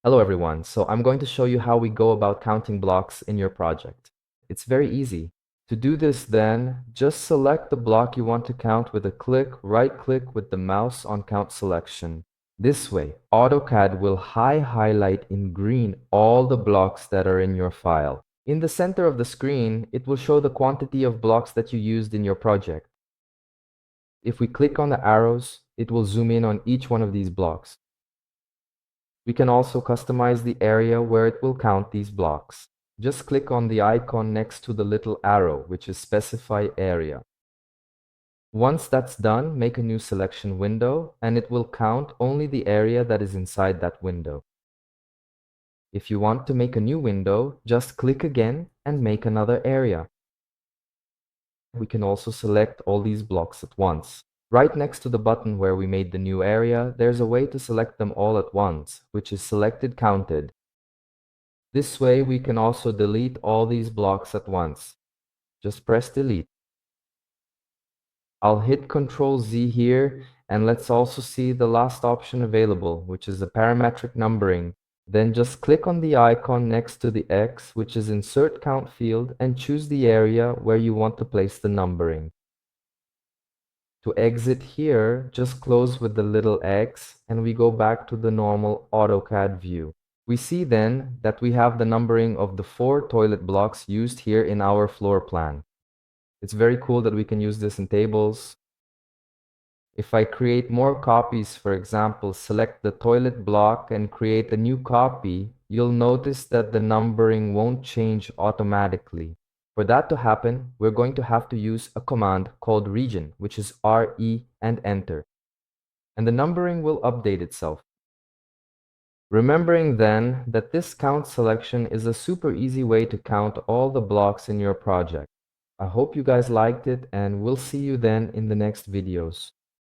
Hello everyone, so I'm going to show you how we go about counting blocks in your project. It's very easy. To do this then, just select the block you want to count with a click, right-click with the mouse on Count Selection. This way, AutoCAD will highlight in green all the blocks that are in your file. In the center of the screen, it will show the quantity of blocks that you used in your project. If we click on the arrows, it will zoom in on each one of these blocks. We can also customize the area where it will count these blocks. Just click on the icon next to the little arrow, which is Specify Area. Once that's done, make a new selection window, and it will count only the area that is inside that window. If you want to make a new window, just click again and make another area. We can also select all these blocks at once. Right next to the button where we made the new area, there's a way to select them all at once, which is Selected Counted. This way we can also delete all these blocks at once. Just press delete. I'll hit Ctrl Z here, and let's also see the last option available, which is the parametric numbering. Then just click on the icon next to the X, which is Insert Count field, and choose the area where you want to place the numbering. To exit here, just close with the little X, and we go back to the normal AutoCAD view. We see then that we have the numbering of the 4 toilet blocks used here in our floor plan. It's very cool that we can use this in tables. If I create more copies, for example, select the toilet block and create a new copy, you'll notice that the numbering won't change automatically. For that to happen, we're going to have to use a command called region, which is RE and enter. And the numbering will update itself. Remembering then that this count selection is a super easy way to count all the blocks in your project. I hope you guys liked it, and we'll see you then in the next videos.